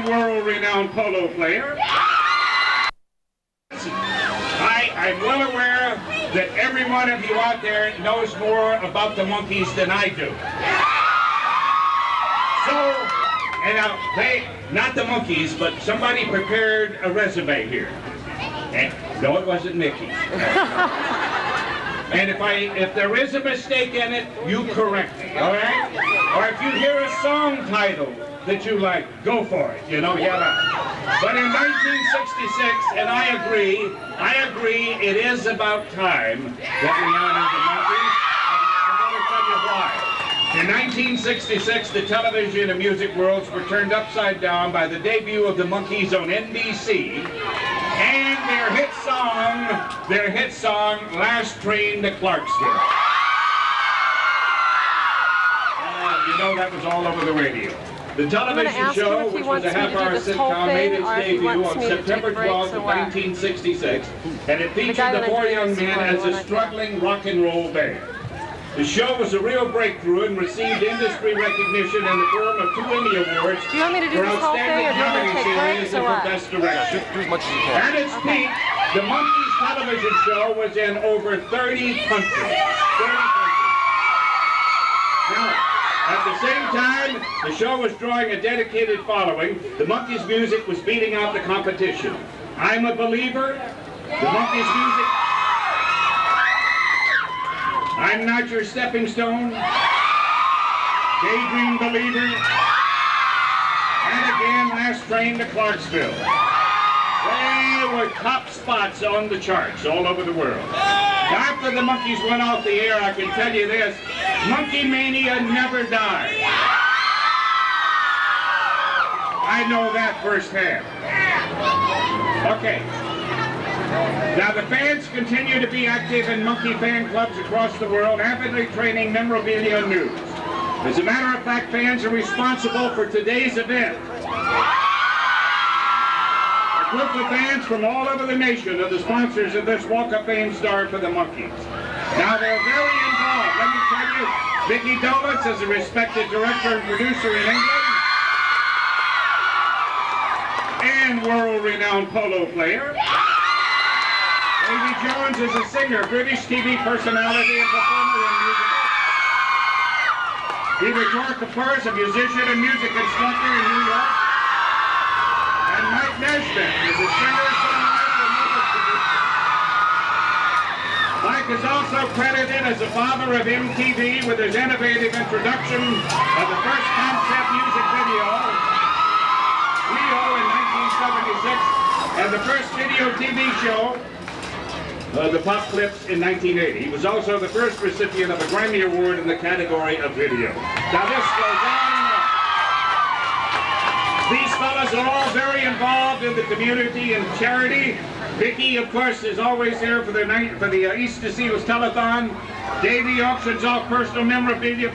and world-renowned polo player. I'm well aware that every one of you out there knows more about the Monkees than I do. So, and now not the Monkees, but somebody prepared a resume here. And, no, it wasn't Mickey. And if there is a mistake in it, you correct me, all right? Or if you hear a song title that you like, go for it, you know, yeah. But in 1966, and I agree, it is about time that we honor the Monkees. I'm going to tell you why. In 1966, the television and music worlds were turned upside down by the debut of the Monkees on NBC, and their hit song, Last Train to Clarksville. You know that was all over the radio. The television show, which was a half-hour sitcom, made its debut on September 12th of 1966, and it featured the four young men as a struggling rock and roll band. The show was a real breakthrough and received industry recognition in the form of 2 Emmy Awards for Outstanding Comedy Series and for Best Direction. At its peak, the Monkees television show was in over 30 countries. Now, at the same time, the show was drawing a dedicated following. The Monkees music was beating out the competition. I'm a believer. The Monkees music. I'm not your stepping stone. Daydream believer. And again, Last Train to Clarksville. They were top spots on the charts all over the world. After the Monkees went off the air, I can tell you this, Monkey Mania never died. I know that firsthand. Okay. Now the fans continue to be active in Monkee fan clubs across the world, avidly trading memorabilia and news. As a matter of fact, fans are responsible for today's event. A group of fans from all over the nation are the sponsors of this Walk of Fame star for the Monkees. Now they're very involved. Let me tell you, Vicki Dolenz is a respected director and producer in England, and world-renowned polo player. Davy Jones is a singer, British TV personality and performer in musicals. Peter Tork, of course, a musician and music instructor in New York. And Mike Nesmith is a singer, songwriter, and music producer. Mike is also credited as the father of MTV with his innovative introduction of the first concept music video, Rio in 1976, and the first video TV show, the Pop Clips in 1980. He was also the first recipient of a Grammy Award in the category of video. Now this goes on. These fellas are all very involved in the community and charity. Vicki, of course, is always there for the Easter Seals Telethon. Davy auctions off personal memorabilia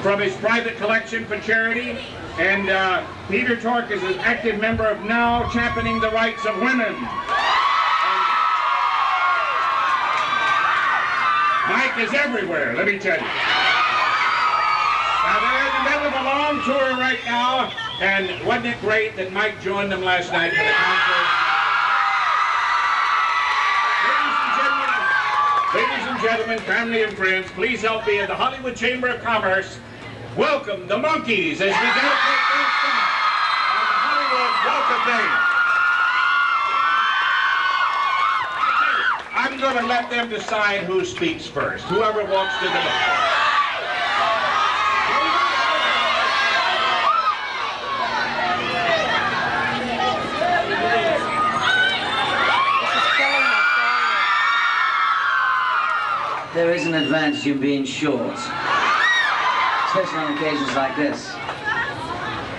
from his private collection for charity. And Peter Tork is an active member of Now, championing the rights of women. Mike is everywhere, let me tell you. Now they're in the middle of a long tour right now, and wasn't it great that Mike joined them last night for the concert? Ladies and gentlemen, family and friends, please help me in the Hollywood Chamber of Commerce welcome the Monkees as we dedicate their song on the Hollywood Walk of Fame. I'm going to let them decide who speaks first, whoever walks to the middle. There is an advantage in being short, especially on occasions like this.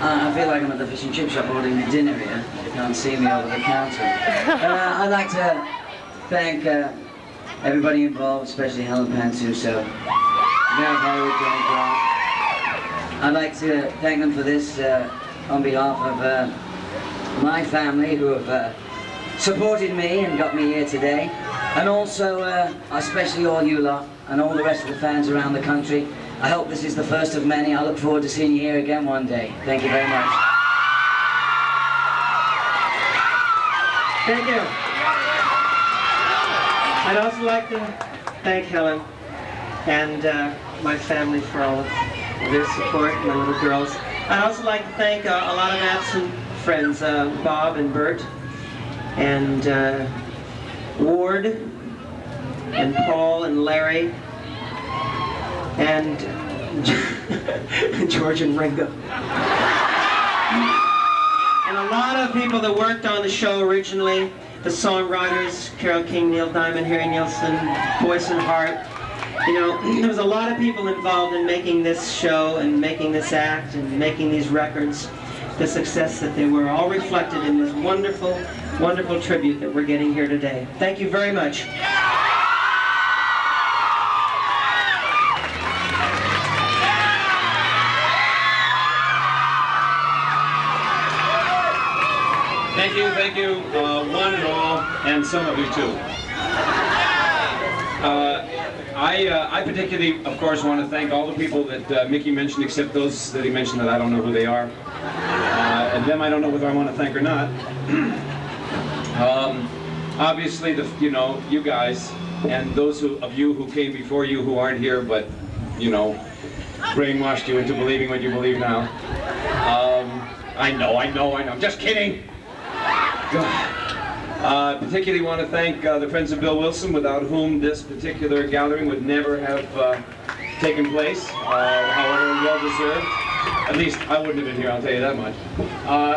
I feel like I'm at the fish and chip shop ordering a dinner here. You can't see me over the counter. I'd like to thank everybody involved, especially Helen Pence, who's so very Hollywood, Johnny Clark. I'd like to thank them for this on behalf of my family, who have supported me and got me here today. And also, especially all you lot, and all the rest of the fans around the country. I hope this is the first of many. I look forward to seeing you here again one day. Thank you very much. Thank you. I'd also like to thank Helen and my family for all of their support, my little girls. I'd also like to thank a lot of absent friends, Bob and Bert, and Ward, and Paul and Larry, and George and Ringo. And a lot of people that worked on the show originally, the songwriters, Carole King, Neil Diamond, Harry Nilsson, Boyce and Hart. You know, there was a lot of people involved in making this show and making this act and making these records the success that they were, all reflected in this wonderful, wonderful tribute that we're getting here today. Thank you very much. Thank you, one and all, and some of you too. I particularly, of course, want to thank all the people that Mickey mentioned, except those that he mentioned that I don't know who they are. And them I don't know whether I want to thank or not. Obviously, you guys, and those of you who came before you who aren't here, but, brainwashed you into believing what you believe now. I know, I'm just kidding. Particularly want to thank the friends of Bill Wilson, without whom this particular gathering would never have taken place, however well deserved. At least I wouldn't have been here, I'll tell you that much.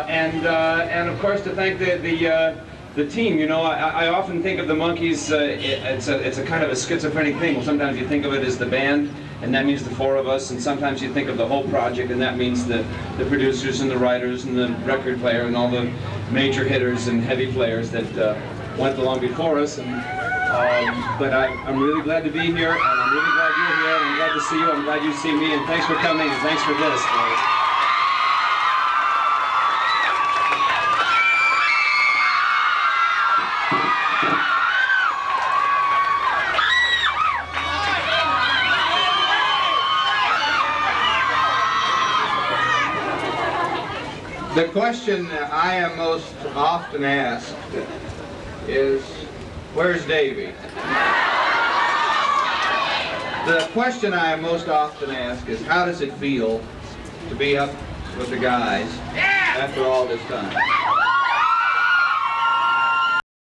And of course to thank the team. I often think of the Monkees, it's a kind of a schizophrenic thing. Sometimes you think of it as the band, and that means the four of us, and sometimes you think of the whole project, and that means the producers and the writers and the record player and all the major hitters and heavy players that went along before us. But I'm really glad to be here, and I'm really glad you're here, and I'm glad to see you, I'm glad you see me, and thanks for coming, and thanks for this. The question I am most often asked is, where's Davy? The question I am most often asked is, how does it feel to be up with the guys after all this time?